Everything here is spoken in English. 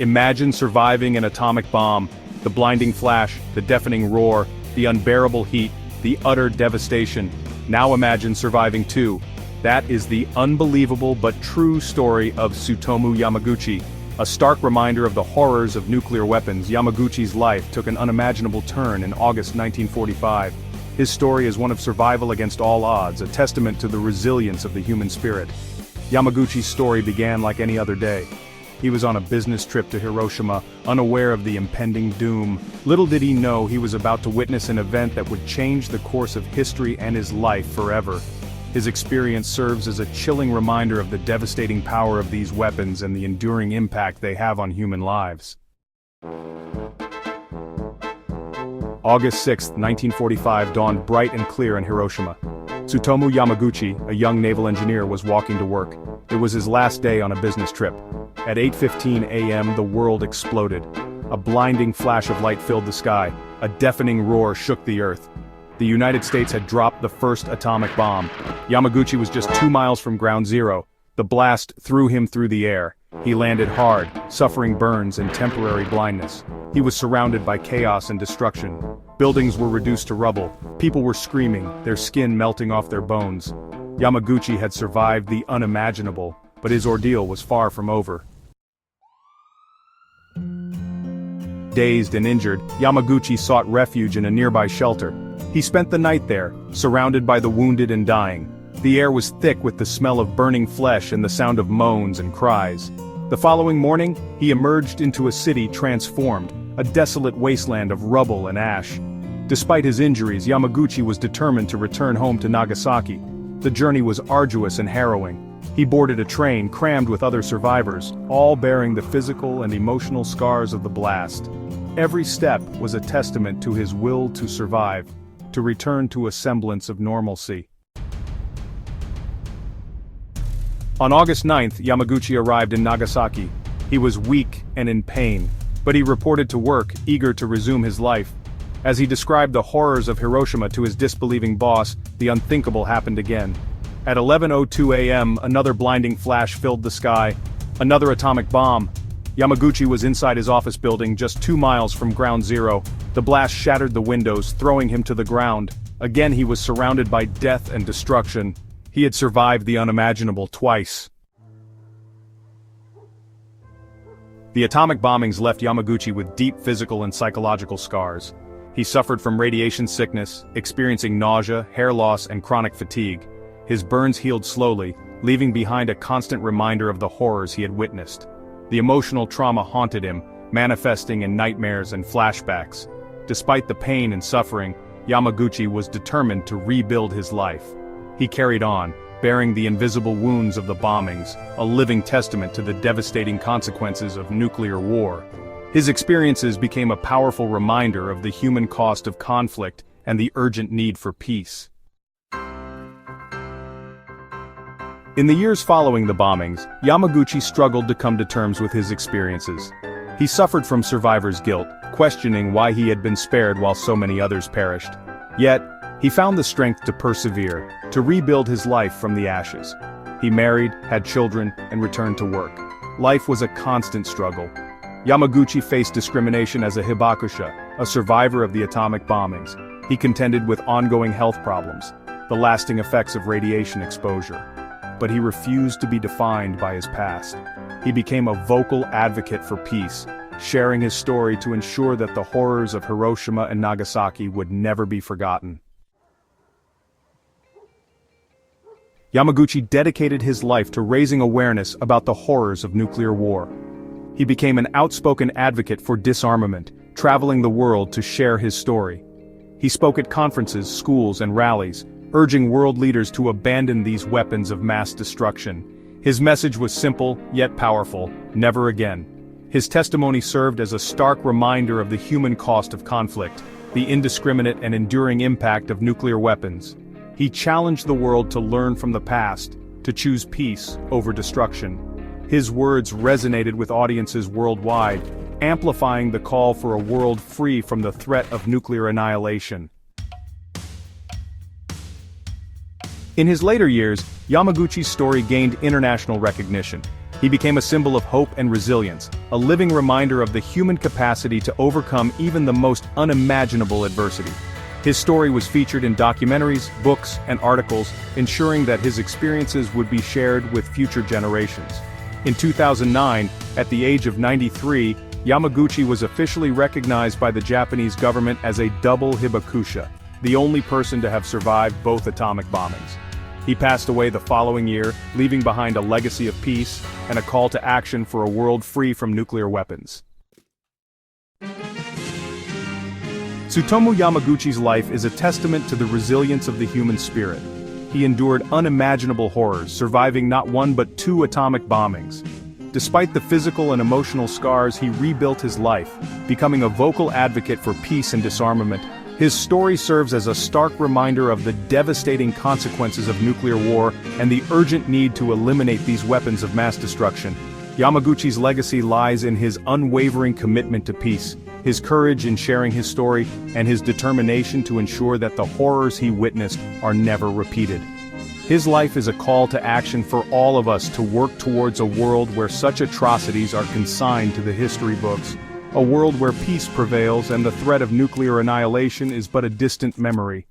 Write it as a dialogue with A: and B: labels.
A: Imagine surviving an atomic bomb, the blinding flash, the deafening roar, the unbearable heat, the utter devastation. Now imagine surviving too. That is the unbelievable but true story of Tsutomu Yamaguchi. A stark reminder of the horrors of nuclear weapons, Yamaguchi's life took an unimaginable turn in August 1945. His story is one of survival against all odds, a testament to the resilience of the human spirit. Yamaguchi's story began like any other day. He was on a business trip to Hiroshima, unaware of the impending doom. Little did he know he was about to witness an event that would change the course of history and his life forever. His experience serves as a chilling reminder of the devastating power of these weapons and the enduring impact they have on human lives. August 6, 1945 dawned bright and clear in Hiroshima. Tsutomu Yamaguchi, a young naval engineer, was walking to work. It was his last day on a business trip. At 8:15 a.m. the world exploded. A blinding flash of light filled the sky. A deafening roar shook the earth. The United States had dropped the first atomic bomb. Yamaguchi was just 2 miles from ground zero. The blast threw him through the air. He landed hard, suffering burns and temporary blindness. He was surrounded by chaos and destruction. Buildings were reduced to rubble. People were screaming, their skin melting off their bones. Yamaguchi had survived the unimaginable, but his ordeal was far from over. Dazed and injured, Yamaguchi sought refuge in a nearby shelter. He spent the night there, surrounded by the wounded and dying. The air was thick with the smell of burning flesh and the sound of moans and cries. The following morning, he emerged into a city transformed, a desolate wasteland of rubble and ash. Despite his injuries, Yamaguchi was determined to return home to Nagasaki. The journey was arduous and harrowing. He boarded a train crammed with other survivors, all bearing the physical and emotional scars of the blast. Every step was a testament to his will to survive, to return to a semblance of normalcy. On August 9th, Yamaguchi arrived in Nagasaki. He was weak and in pain, but he reported to work, eager to resume his life. As he described the horrors of Hiroshima to his disbelieving boss, the unthinkable happened again. At 11:02 a.m., another blinding flash filled the sky. Another atomic bomb. Yamaguchi was inside his office building just 2 miles from ground zero. The blast shattered the windows, throwing him to the ground. Again he was surrounded by death and destruction. He had survived the unimaginable twice. The atomic bombings left Yamaguchi with deep physical and psychological scars. He suffered from radiation sickness, experiencing nausea, hair loss, and chronic fatigue. His burns healed slowly, leaving behind a constant reminder of the horrors he had witnessed. The emotional trauma haunted him, manifesting in nightmares and flashbacks. Despite the pain and suffering, Yamaguchi was determined to rebuild his life. He carried on, bearing the invisible wounds of the bombings, a living testament to the devastating consequences of nuclear war. His experiences became a powerful reminder of the human cost of conflict and the urgent need for peace. In the years following the bombings, Yamaguchi struggled to come to terms with his experiences. He suffered from survivor's guilt, questioning why he had been spared while so many others perished. Yet, he found the strength to persevere, to rebuild his life from the ashes. He married, had children, and returned to work. Life was a constant struggle. Yamaguchi faced discrimination as a hibakusha, a survivor of the atomic bombings. He contended with ongoing health problems, the lasting effects of radiation exposure. But he refused to be defined by his past. He became a vocal advocate for peace, sharing his story to ensure that the horrors of Hiroshima and Nagasaki would never be forgotten. Yamaguchi dedicated his life to raising awareness about the horrors of nuclear war. He became an outspoken advocate for disarmament, traveling the world to share his story. He spoke at conferences, schools, and rallies, urging world leaders to abandon these weapons of mass destruction. His message was simple, yet powerful: never again. His testimony served as a stark reminder of the human cost of conflict, the indiscriminate and enduring impact of nuclear weapons. He challenged the world to learn from the past, to choose peace over destruction. His words resonated with audiences worldwide, amplifying the call for a world free from the threat of nuclear annihilation. In his later years, Yamaguchi's story gained international recognition. He became a symbol of hope and resilience, a living reminder of the human capacity to overcome even the most unimaginable adversity. His story was featured in documentaries, books, and articles, ensuring that his experiences would be shared with future generations. In 2009, at the age of 93, Yamaguchi was officially recognized by the Japanese government as a double hibakusha, the only person to have survived both atomic bombings. He passed away the following year, leaving behind a legacy of peace and a call to action for a world free from nuclear weapons. Tsutomu Yamaguchi's life is a testament to the resilience of the human spirit. He endured unimaginable horrors, surviving not one but 2 atomic bombings. Despite the physical and emotional scars, he rebuilt his life, becoming a vocal advocate for peace and disarmament. His story serves as a stark reminder of the devastating consequences of nuclear war and the urgent need to eliminate these weapons of mass destruction. Yamaguchi's legacy lies in his unwavering commitment to peace, his courage in sharing his story, and his determination to ensure that the horrors he witnessed are never repeated. His life is a call to action for all of us to work towards a world where such atrocities are consigned to the history books, a world where peace prevails and the threat of nuclear annihilation is but a distant memory.